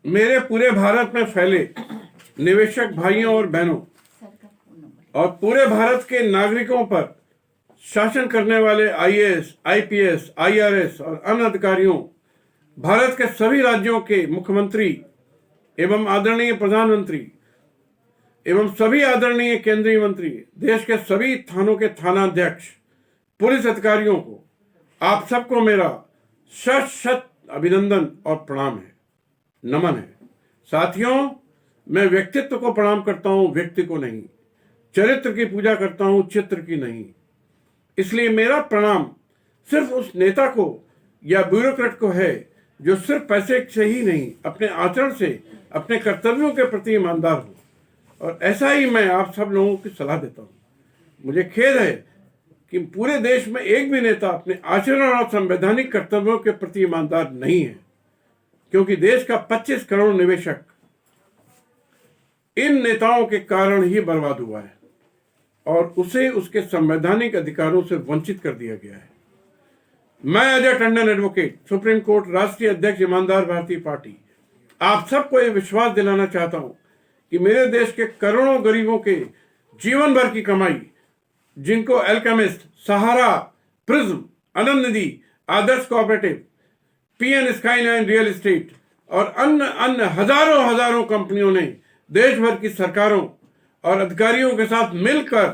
मेरे पूरे भारत में फैले निवेशक भाइयों और बहनों और पूरे भारत के नागरिकों पर शासन करने वाले आईएएस, आईपीएस, आईआरएस और अन्य अधिकारियों, भारत के सभी राज्यों के मुख्यमंत्री एवं आदरणीय प्रधानमंत्री एवं सभी आदरणीय केंद्रीय मंत्री, देश के सभी थानों के थानाध्यक्ष, पुलिस अधिकारियों को, आप सबको मेरा शत शत अभिनंदन और प्रणाम है, नमन है। साथियों, मैं व्यक्तित्व को प्रणाम करता हूं, व्यक्ति को नहीं। चरित्र की पूजा करता हूं, चित्र की नहीं। इसलिए मेरा प्रणाम सिर्फ उस नेता को या ब्यूरोक्रेट को है जो सिर्फ पैसे से ही नहीं, अपने आचरण से, अपने कर्तव्यों के प्रति ईमानदार हो। और ऐसा ही मैं आप सब लोगों की सलाह देता हूं। मुझे खेद है कि पूरे देश में एक भी नेता अपने आचरण और संवैधानिक कर्तव्यों के प्रति ईमानदार नहीं है, क्योंकि देश का 25 करोड़ निवेशक इन नेताओं के कारण ही बर्बाद हुआ है और उसे उसके संवैधानिक अधिकारों से वंचित कर दिया गया है। मैं Ajay Tandon advocate, supreme court राष्ट्रीय अध्यक्ष, ईमानदार भारतीय पार्टी, आप सबको यह विश्वास दिलाना चाहता हूं कि मेरे देश के करोड़ों गरीबों के जीवन भर की कमाई, जिनको Alchemist, Sahara, Prism, Anand Nidhi, Adarsh cooperative, PN Skyline real estate और अन्य हजारों कंपनियों ने देश भर की सरकारों और अधिकारियों के साथ मिलकर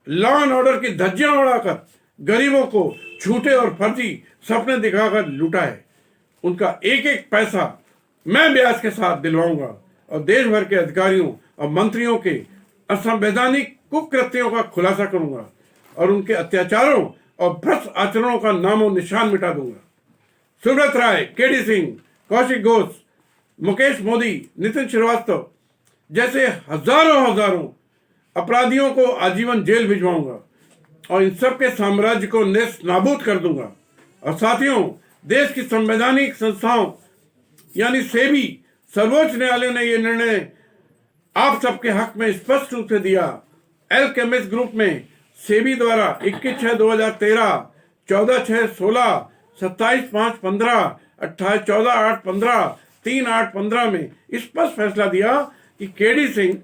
लॉ एंड ऑर्डर की धज्जियां उड़ाकर गरीबों को झूठे और फर्जी सपने दिखाकर लूटा है, उनका एक एक पैसा मैं ब्याज के साथ दिलवाऊंगा और देश भर के अधिकारियों और मंत्रियों के असंवैधानिक कुकृत्यों का खुलासा करूंगा और उनके अत्याचारों और भ्रष्ट आचरणों का नामो निशान मिटा दूंगा। सुब्रत राय, केडी सिंह, कौशिक घोष, मुकेश मोदी, नितिन श्रीवास्तव जैसे हजारों अपराधियों को आजीवन जेल भिजवाऊंगा और इन सब के साम्राज्य को नेस्त नाबूद कर दूंगा। और साथियों, देश की संवैधानिक संस्थाओं यानी सेबी, सर्वोच्च न्यायालय ने यह निर्णय आप सबके हक में स्पष्ट रूप से दिया। अल्केमिस्ट ग्रुप में सेबी द्वारा 21/6/2013, 14/6/16, 27/5/15, 14/8/15, 3/8/15 में स्पष्ट फैसला दिया कि केडी सिंह,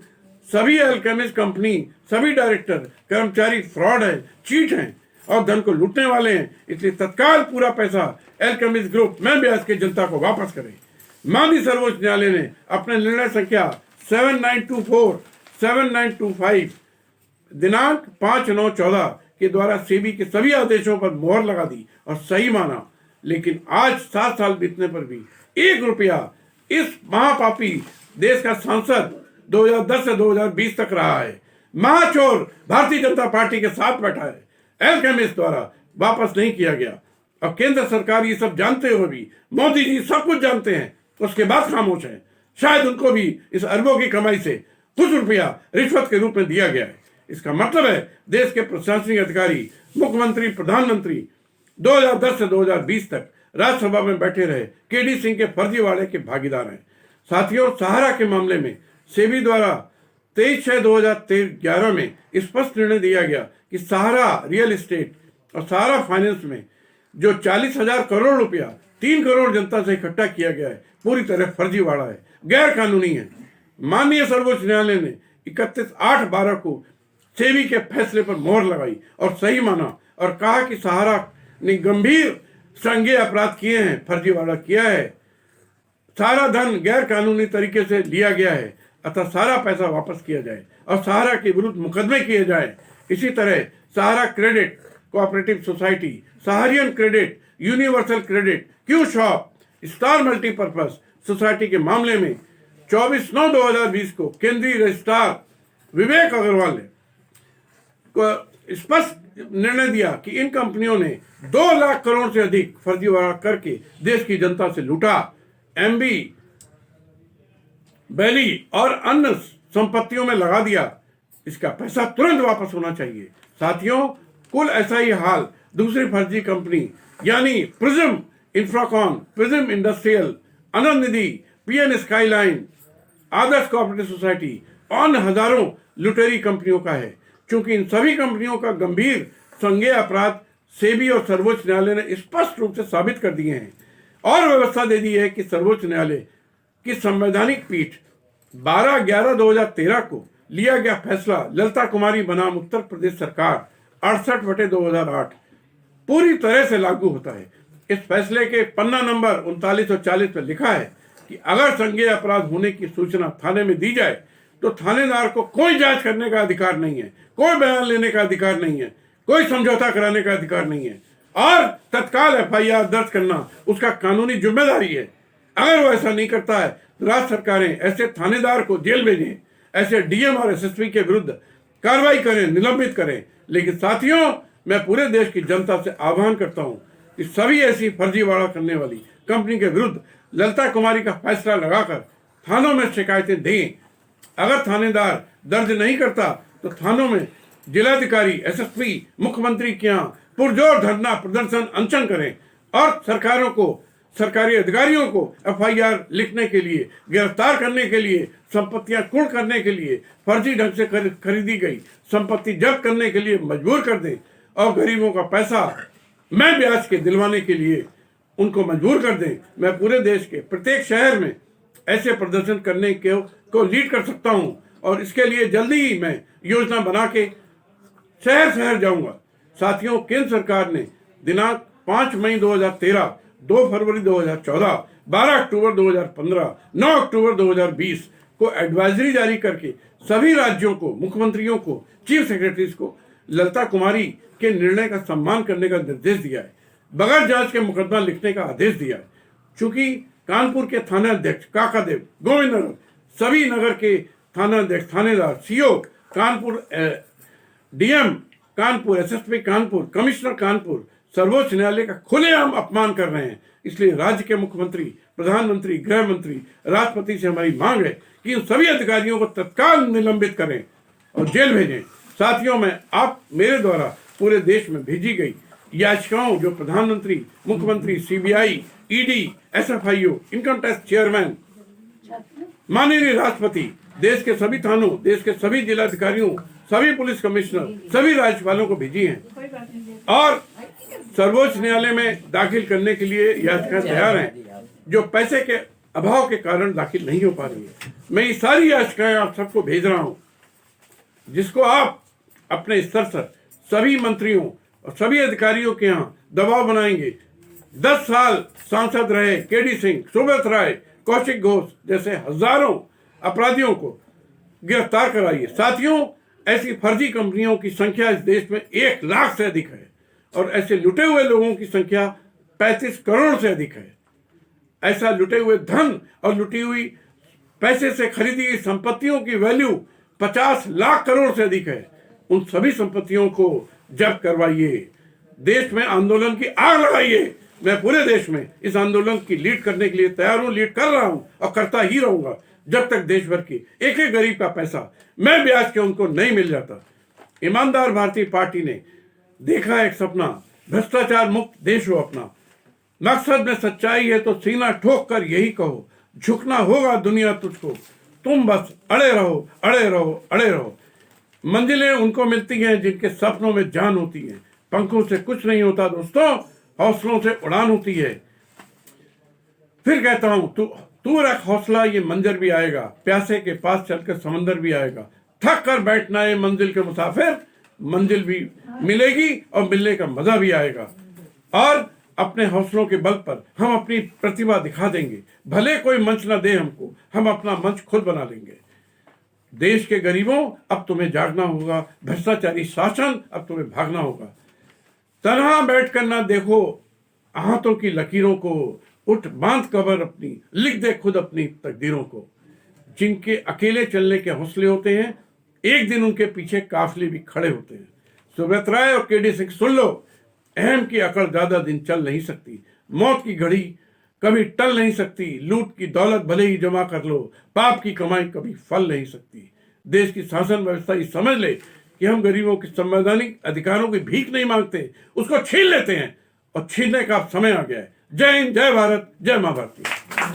सभी अल्केमिस्ट कंपनी, सभी डायरेक्टर, कर्मचारी फ्रॉड है, चीट हैं और धन को लूटने वाले हैं। इसलिए तत्काल पूरा पैसा अल्केमिस्ट ग्रुप में ब्याज की जनता को वापस करें। माननीय सर्वोच्च न्यायालय ने अपने निर्णय संख्या 7924, 7925 दिनांक 5/9/14 के द्वारा सेबी के सभी आदेशों पर मोहर लगा दी और सही माना। लेकिन आज 7 साल बीतने पर भी 1 रुपया इस महापापी देश का सांसद 2010 से 2020 तक रहा है, महाचोर भारतीय जनता पार्टी के साथ बैठा है, अल्केमिस्ट द्वारा वापस नहीं किया गया। और केंद्र सरकार ये सब जानते हुए भी, मोदी जी सब कुछ जानते हैं, उसके बाद खामोश है। शायद उनको भी इस अरबों की कमाई से कुछ रुपया रिश्वत के रूप में दिया गया है। इसका मतलब है देश के प्रशासनिक अधिकारी, मुख्यमंत्री, प्रधानमंत्री 2010 से 2020 तक राज्यसभा में बैठे रहे केडी सिंह के फर्जीवाड़े के भागीदार हैं। साथियों, सहारा के मामले में सेबी द्वारा 23/6/2011 में स्पष्ट निर्णय दिया गया कि सहारा रियल एस्टेट और सहारा फाइनेंस में जो 40,000 करोड़ रुपया 3 करोड़ जनता से इकट्ठा किया गया है, पूरी तरह फर्जीवाड़ा है, गैर कानूनी है। माननीय सर्वोच्च न्यायालय ने 31/8/12 को सेबी के फैसले पर मोहर लगाई और सही माना और कहा कि सहारा ने गंभीर संज्ञेय अपराध किए हैं, फर्जीवाड़ा किया है, सारा धन गैर कानूनी तरीके से लिया गया है, अतः सारा पैसा वापस किया जाए और सहारा के विरुद्ध मुकदमे किए जाए। इसी तरह Sahara credit cooperative society, Saharayan credit, universal credit, Q shop, star multipurpose society के मामले में 24/9/2020 को केंद्रीय रजिस्ट्रार विवेक अग्रवाल ने स्पष्ट निर्णय दिया कि इन कंपनियों ने 2 लाख करोड़ से अधिक फर्जीवाड़ा करके देश की जनता से लूटा। एमबी, बैली और अन्य संपत्तियों में लगा दिया। इसका पैसा तुरंत वापस होना चाहिए। साथियों, कुल ऐसा ही हाल दूसरी फर्जी कंपनी यानी प्रिज्म इंफ्राकॉन, प्रिज्म इंडस्ट्रियल, आनंद निधि, पीएन स्काईलाइन, आदर्श कोऑपरेटिव सोसाइटी और हजारों लुटेरी कंपनियों का है। क्योंकि इन सभी कंपनियों का गंभीर संज्ञेय अपराध सेबी और सर्वोच्च न्यायालय ने स्पष्ट रूप से साबित कर दिए हैं और व्यवस्था दे दी है कि सर्वोच्च न्यायालय कि संवैधानिक पीठ 12/11/2013 को लिया गया फैसला ललिता कुमारी बनाम उत्तर प्रदेश सरकार 68/2008 पूरी तरह से लागू होता है। इस फैसले के पन्ना नंबर 39 और 40 में लिखा है कि अगर संज्ञेय अपराध होने की सूचना थाने में दी जाए तो थानेदार को कोई जांच करने का अधिकार नहीं है, कोई बयान लेने का अधिकार नहीं है, कोई समझौता कराने का अधिकार नहीं है और तत्काल एफआईआर दर्ज करना उसका कानूनी जिम्मेदारी है। अगर वो ऐसा नहीं करता है तो राज्य सरकारें ऐसे थानेदार को जेल भेजें, ऐसे डीएम और एसएसपी के विरुद्ध कार्रवाई करें, निलंबित करें। लेकिन साथियों, मैं पूरे देश की जनता से आह्वान करता हूं कि सभी ऐसी फर्जीवाड़ा करने वाली कंपनी के विरुद्ध ललिता कुमारी का फैसला लगाकर थानों में शिकायतें दें। अगर थानेदार दर्ज नहीं करता तो थानों में जिलाधिकारी, एसएसपी, मुख्यमंत्री के यहाँ पुरजोर धरना प्रदर्शन अनशन करें और सरकारी अधिकारियों को एफआईआर लिखने के लिए, गिरफ्तार करने के लिए, संपत्तियां कुर्क करने के लिए, फर्जी ढंग से खरीदी गई संपत्ति जब्त करने के लिए मजबूर कर दें और गरीबों का पैसा मैं ब्याज के दिलवाने के लिए उनको मजबूर कर दें। मैं पूरे देश के प्रत्येक शहर में ऐसे प्रदर्शन करने को लीड कर सकता हूं और इसके लिए जल्दी ही मैं योजना बना के शहर शहर जाऊंगा। साथियों, केंद्र सरकार ने दिनांक 5 मई 2013, 2 फरवरी 2014, 12 अक्टूबर 2015, 9 अक्टूबर 2020 को एडवाइजरी जारी करके सभी राज्यों को, मुख्यमंत्रियों को, चीफ सेक्रेटरीज को ललिता कुमारी के निर्णय का सम्मान करने का निर्देश दिया है, बगैर जांच के मुकदमा लिखने का आदेश दिया है। चूंकि कानपुर के थानाध्यक्ष काकादेव, गोविंद नगर, सभी नगर के थानाध्यक्ष, थानेदार, CO Kanpur, DM Kanpur, SSP Kanpur, commissioner Kanpur सर्वोच्च न्यायालय का खुलेआम अपमान कर रहे हैं। इसलिए राज्य के मुख्यमंत्री, प्रधानमंत्री, गृह मंत्री, राष्ट्रपति से हमारी मांग है कि उन सभी अधिकारियों को तत्काल निलंबित करें और जेल भेजें। साथियों, में आप मेरे द्वारा पूरे देश में भेजी गई याचिकाओं जो प्रधानमंत्री, मुख्यमंत्री, CBI, ED, SFIO, income tax chairman, माननीय राष्ट्रपति, देश के सभी थानों, देश के सभी जिलाधिकारियों, सभी पुलिस कमिश्नर, सभी राज्यपालों को भेजी हैं और सर्वोच्च न्यायालय में दाखिल करने के लिए याचिकाएं तैयार हैं, जो पैसे के अभाव के कारण दाखिल नहीं हो पा रही है। मैं ये सारी याचिकाएं आप सबको भेज रहा हूं, जिसको आप अपने स्तर से सभी मंत्रियों और सभी अधिकारियों के यहाँ दबाव बनाएंगे। 10 साल सांसद रहे केडी सिंह, सुब्रत राय, कौशिक घोष जैसे हजारों अपराधियों को गिरफ्तार कराइए। साथियों, ऐसी फर्जी कंपनियों की संख्या इस देश में 1 लाख से अधिक है और ऐसे लुटे हुए लोगों की संख्या 35 करोड़ से अधिक है। ऐसा लुटे हुए धन और लुटी हुई पैसे से खरीदी गई संपत्तियों की वैल्यू 50 लाख करोड़ से अधिक है। उन सभी संपत्तियों को जब्त करवाइए, देश में आंदोलन की आग लगाइए। मैं पूरे देश में इस आंदोलन की लीड करने के लिए तैयार हूं, लीड कर रहा हूं और करता ही रहूंगा जब तक देश भर की एक एक गरीब का पैसा मैं ब्याज के उनको नहीं मिल जाता। ईमानदार भारतीय पार्टी ने देखा एक सपना, भ्रष्टाचार मुक्त देश हो अपना। मकसद में सच्चाई है तो सीना ठोक कर यही कहो, झुकना होगा दुनिया तुझको, तुम बस अड़े रहो, अड़े रहो, अड़े रहो। मंजिलें उनको मिलती हैं जिनके सपनों में जान होती है। पंखों से कुछ नहीं होता दोस्तों, हौसलों से उड़ान होती है। फिर कहता हूं, तू रख हौसला, ये मंजर भी आएगा, प्यासे के पास चलकर समंदर भी आएगा। थक कर बैठना है मंजिल के मुसाफिर, मंजिल भी मिलेगी और मिलने का मजा भी आएगा। और अपने हौसलों के बल पर हम अपनी प्रतिभा दिखा देंगे। भले कोई मंच ना दे हमको, हम अपना मंच खुद बना लेंगे। देश के गरीबों, अब तुम्हें जागना होगा। भ्रष्टाचारी शासन, अब तुम्हें भागना होगा। तन्हा बैठकर ना देखो हाथों की लकीरों को, उठ बांध कबर अपनी, लिख दे खुद अपनी तकदीरों को। जिनके अकेले चलने के हौसले होते हैं, एक दिन उनके पीछे काफिले भी खड़े होते हैं। सुब्रत राय और केडी सिंह, सुन लो, अहम की अकड़ ज्यादा दिन चल नहीं सकती। मौत की घड़ी कभी टल नहीं सकती। लूट की दौलत भले ही जमा कर लो, पाप की कमाई कभी फल नहीं सकती। देश की शासन व्यवस्था ये समझ ले कि हम गरीबों के संवैधानिक अधिकारों की भीख नहीं मांगते, उसको छीन लेते हैं और छीनने का समय आ गया है। जय हिंद, जय भारत, जय मां भारती।